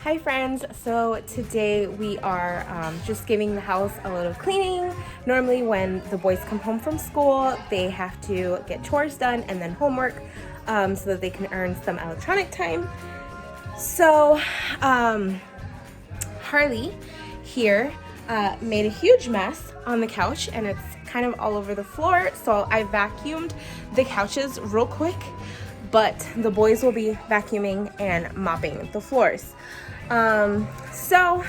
Hi friends, so today we are just giving the house a little cleaning. Normally when the boys come home from school, they have to get chores done and then homework so that they can earn some electronic time. So Harley here made a huge mess on the couch and it's kind of all over the floor, so I vacuumed the couches real quick, but the boys will be vacuuming and mopping the floors. So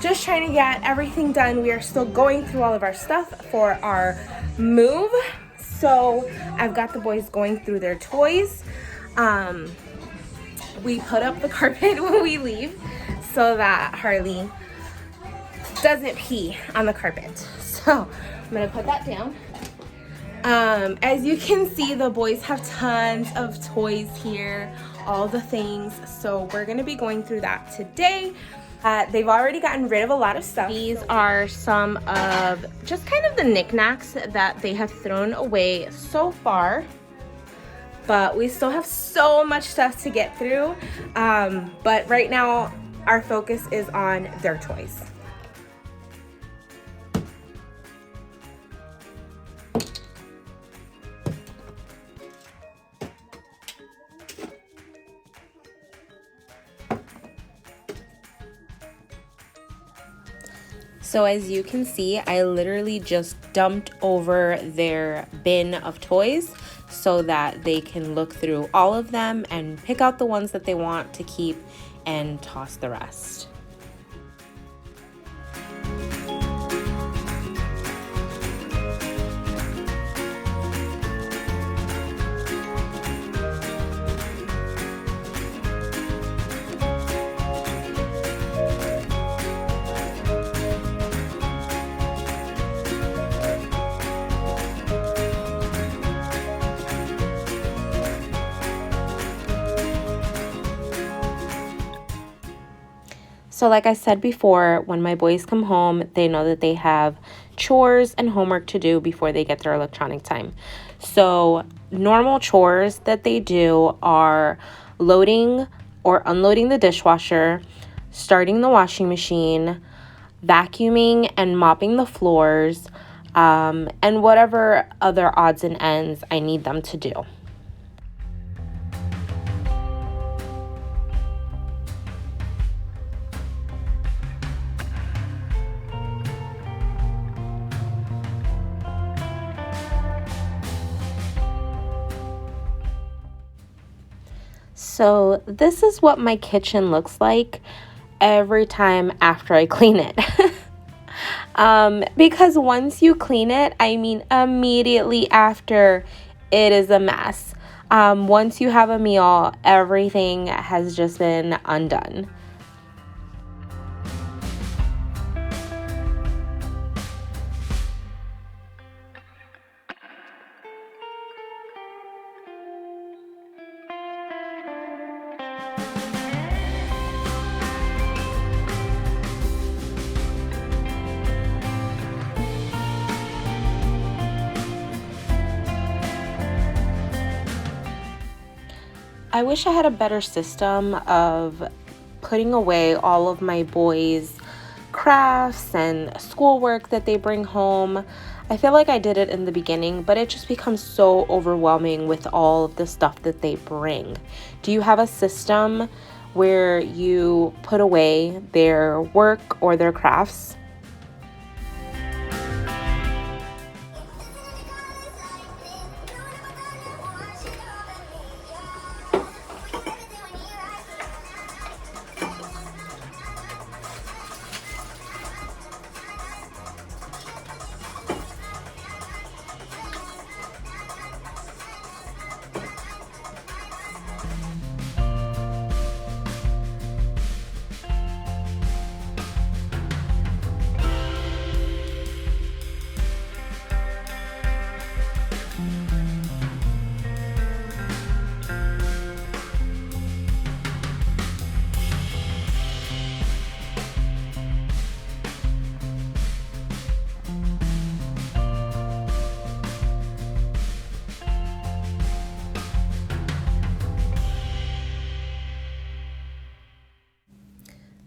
just trying to get everything done. We are still going through all of our stuff for our move. So I've got the boys going through their toys. We put up the carpet when we leave so that Harley doesn't pee on the carpet. So I'm gonna put that down. As you can see, the boys have tons of toys here, all the things. So we're gonna be going through that today. They've already gotten rid of a lot of stuff. These are some of just kind of the knickknacks that they have thrown away so far. But we still have so much stuff to get through. But right now, our focus is on their toys. So as you can see, I literally just dumped over their bin of toys so that they can look through all of them and pick out the ones that they want to keep and toss the rest. So like I said before, when my boys come home, they know that they have chores and homework to do before they get their electronic time. So normal chores that they do are loading or unloading the dishwasher, starting the washing machine, vacuuming and mopping the floors, and whatever other odds and ends I need them to do. So this is what my kitchen looks like every time after I clean it. Because once you clean it, I mean immediately after, it is a mess. Once you have a meal, everything has just been undone. I wish I had a better system of putting away all of my boys' crafts and schoolwork that they bring home. I feel like I did it in the beginning, but it just becomes so overwhelming with all of the stuff that they bring. Do you have a system where you put away their work or their crafts?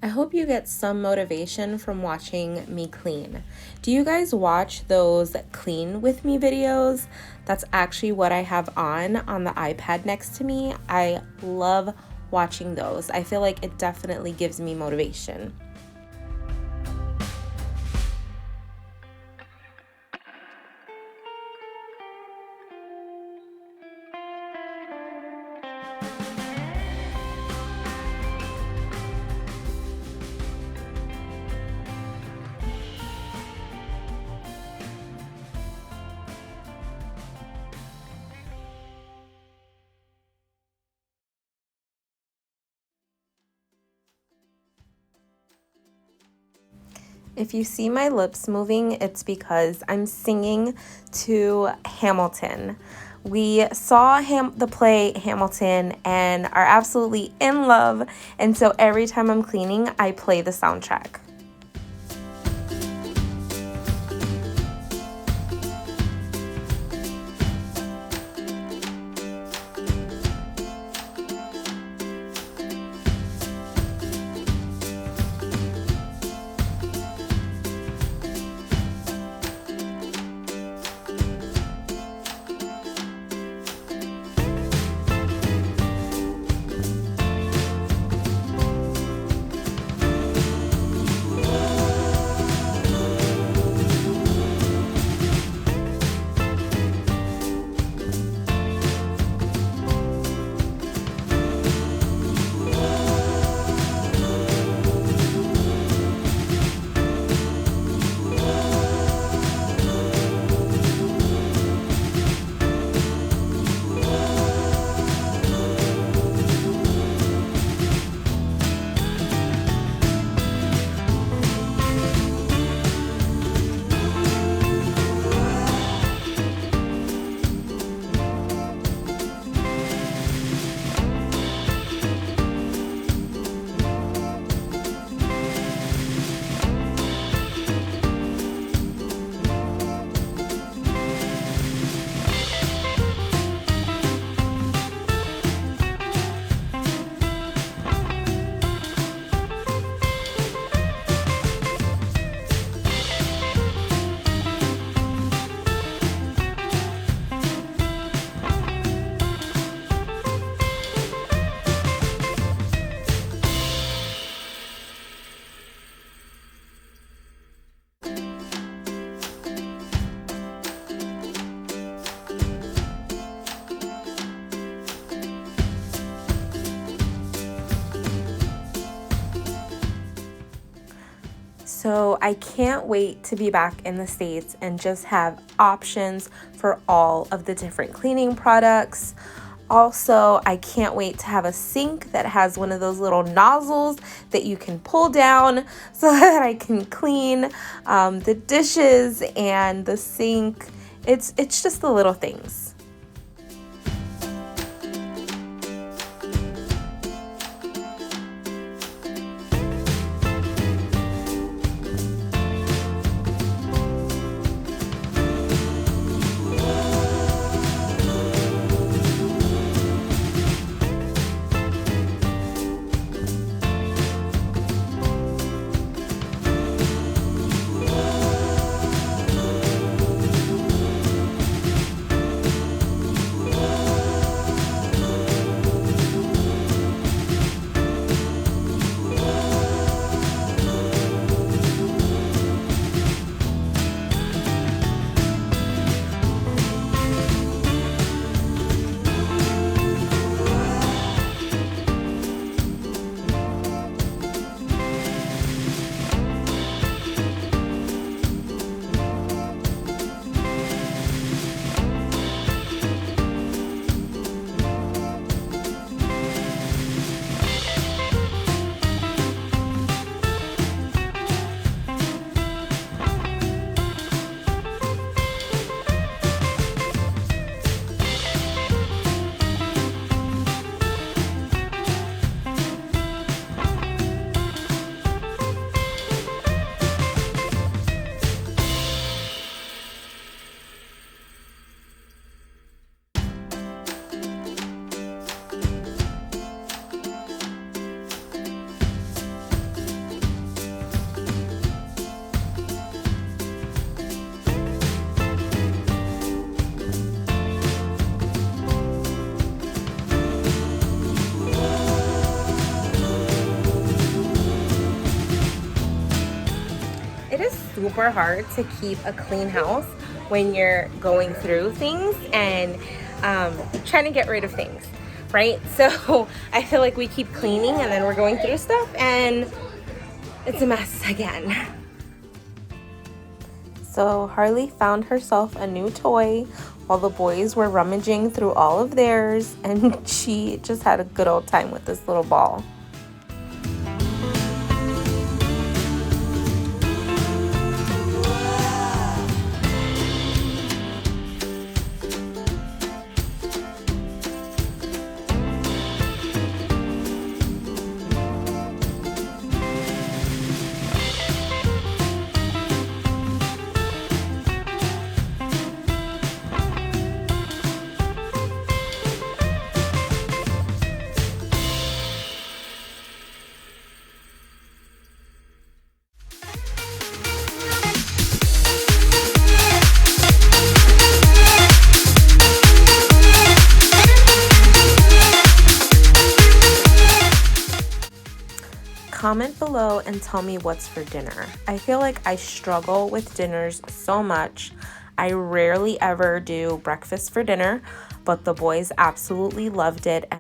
I hope you get some motivation from watching me clean. Do you guys watch those clean with me videos? That's actually what I have on the iPad next to me. I love watching those. I feel like it definitely gives me motivation. If you see my lips moving, it's because I'm singing to Hamilton. We saw the play Hamilton and are absolutely in love, and so every time I'm cleaning, I play the soundtrack. So I can't wait to be back in the States and just have options for all of the different cleaning products. Also, I can't wait to have a sink that has one of those little nozzles that you can pull down so that I can clean the dishes and the sink. It's just the little things. super hard to keep a clean house when you're going through things and trying to get rid of things, right? So I feel like we keep cleaning and then we're going through stuff and it's a mess again. So Harley found herself a new toy while the boys were rummaging through all of theirs, and she just had a good old time with this little ball. Comment below and tell me what's for dinner. I feel like I struggle with dinners so much. I rarely ever do breakfast for dinner, but the boys absolutely loved it.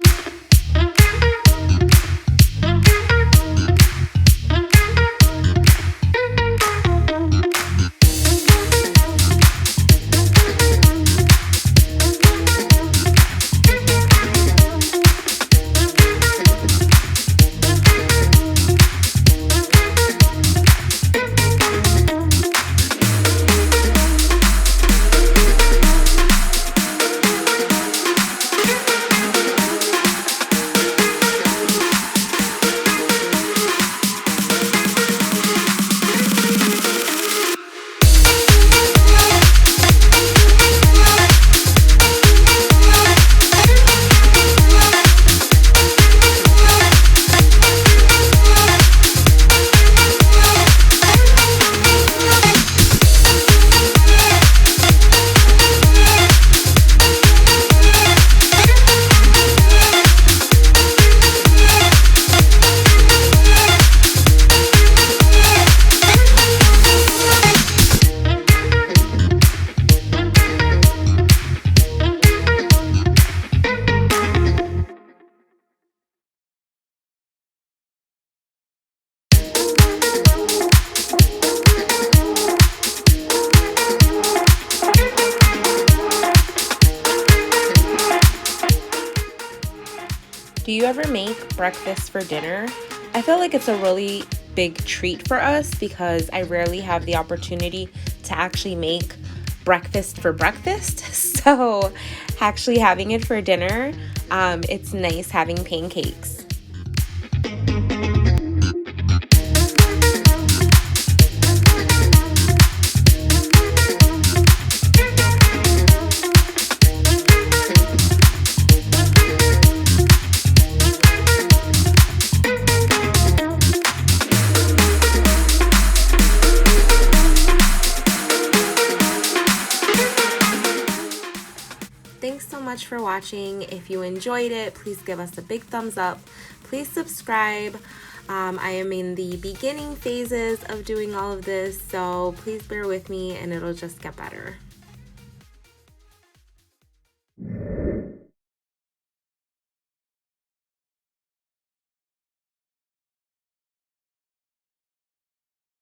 Do you ever make breakfast for dinner? I feel like it's a really big treat for us because I rarely have the opportunity to actually make breakfast for breakfast. So actually having it for dinner, it's nice having pancakes. Thanks so much for watching. If you enjoyed it, please give us a big thumbs up. Please subscribe. I am in the beginning phases of doing all of this, so please bear with me and it'll just get better.